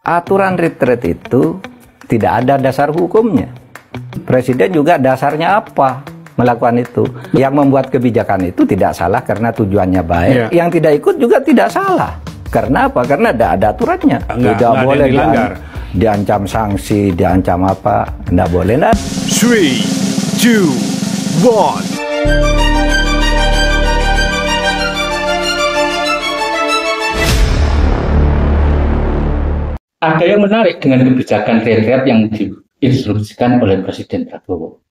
Aturan retret itu tidak ada dasar hukumnya. Presiden juga dasarnya apa melakukan itu? Yang membuat kebijakan itu tidak salah karena tujuannya baik. Yang tidak ikut juga tidak salah. Karena apa? Karena tidak ada aturannya. Tidak boleh diancam sanksi, diancam apa? Tidak boleh. 3, 2, 1. Ada yang menarik dengan kebijakan retret yang diinstruksikan oleh Presiden Prabowo.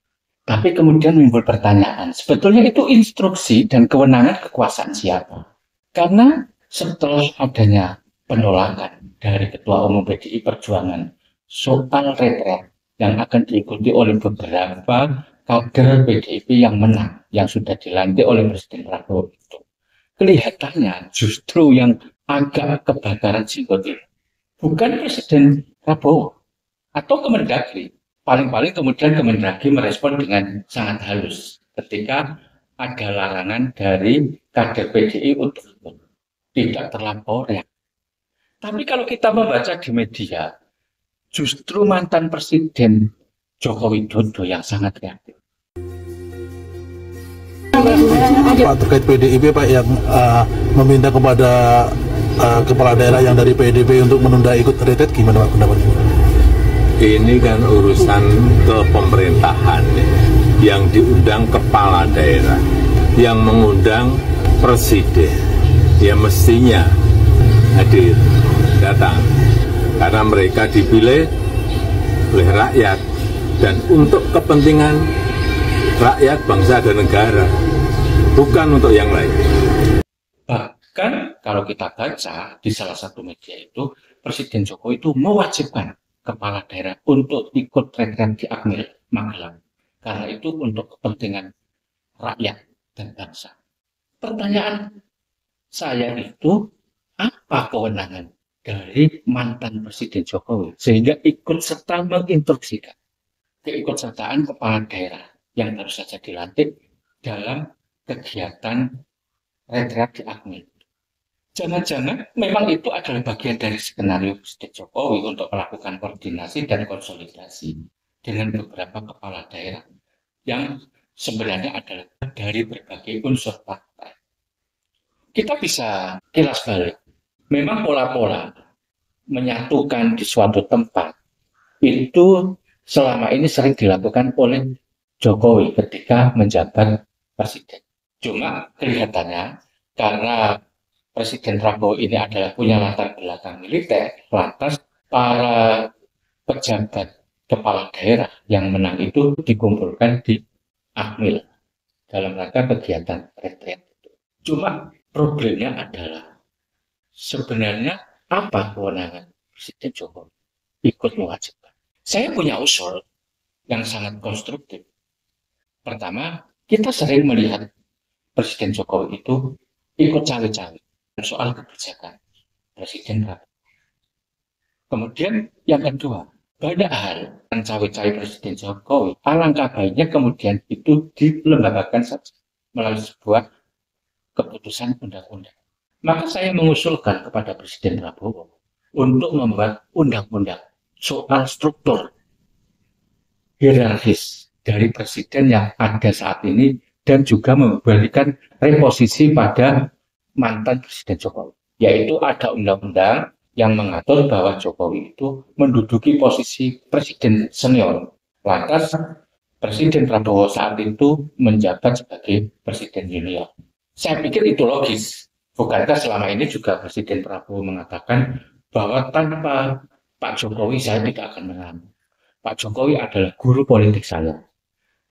Tapi kemudian muncul pertanyaan, sebetulnya itu instruksi dan kewenangan kekuasaan siapa? Karena setelah adanya penolakan dari Ketua Umum PDI Perjuangan soal retret yang akan diikuti oleh beberapa kader PDIP yang menang, yang sudah dilantik oleh Presiden Prabowo itu, kelihatannya justru yang agak kebakaran jenggot ini bukan Presiden Prabowo atau Kemendagri. Paling-paling kemudian Kemendagri merespon dengan sangat halus ketika ada larangan dari kader PDI untuk tidak terlampau reak. Tapi kalau kita membaca di media, justru mantan Presiden Joko Widodo yang sangat reaktif. Pak, terkait PDIP Pak yang meminta kepada kepala daerah yang dari PDIP untuk menunda ikut retret, gimana Pak pendapatnya? Ini kan urusan kepemerintahan, yang diundang kepala daerah, yang mengundang presiden, ya mestinya hadir, datang, karena mereka dipilih oleh rakyat dan untuk kepentingan rakyat, bangsa dan negara, bukan untuk yang lain. Bahkan kalau kita baca di salah satu media itu, Presiden Jokowi itu mewajibkan kepala daerah untuk ikut retret di Akmil, Magelang. Karena itu untuk kepentingan rakyat dan bangsa. Pertanyaan saya itu, apa kewenangan dari mantan Presiden Jokowi sehingga ikut serta menginstruksikan keikutsertaan kepala daerah yang baru saja dilantik dalam kegiatan retret di Akmil? Jangan-jangan memang itu adalah bagian dari skenario Presiden Jokowi untuk melakukan koordinasi dan konsolidasi dengan beberapa kepala daerah yang sebenarnya adalah dari berbagai unsur partai. Kita bisa kilas balik. Memang pola-pola menyatukan di suatu tempat itu selama ini sering dilakukan oleh Jokowi ketika menjabat presiden. Cuma kelihatannya karena Presiden Prabowo ini adalah punya latar belakang militer, lantas para pejabat kepala daerah yang menang itu dikumpulkan di Akmil dalam rangka kegiatan retret. Cuma problemnya adalah sebenarnya apa kewenangan Presiden Jokowi ikut mewajibkan? Saya punya usul yang sangat konstruktif. Pertama, kita sering melihat Presiden Jokowi itu ikut cawe-cawe soal kebijakan Presiden Prabowo. Kemudian yang kedua, banyak hal yang cawe-cawe Presiden Jokowi, alangkah baiknya kemudian itu dilembagakan saja melalui sebuah keputusan undang-undang. Maka saya mengusulkan kepada Presiden Prabowo untuk membuat undang-undang soal struktur hierarkis dari presiden yang ada saat ini dan juga memberikan reposisi pada mantan Presiden Jokowi, yaitu ada undang-undang yang mengatur bahwa Jokowi itu menduduki posisi presiden senior, lantas Presiden Prabowo saat itu menjabat sebagai presiden junior. Saya pikir itu logis. Bukankah selama ini juga Presiden Prabowo mengatakan bahwa tanpa Pak Jokowi saya tidak akan menang. Pak Jokowi adalah guru politik saya.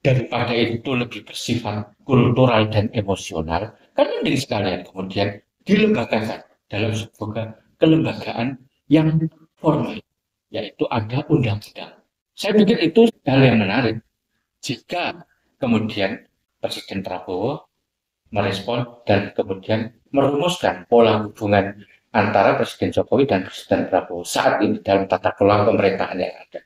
Daripada itu lebih bersifat kultural dan emosional, kan mending sekalian kemudian dilembagakan dalam sebuah kelembagaan yang formal, yaitu ada undang-undang. Saya pikir itu hal yang menarik. Jika kemudian Presiden Prabowo merespon dan kemudian merumuskan pola hubungan antara Presiden Jokowi dan Presiden Prabowo saat ini dalam tata kelola pemerintahan yang ada.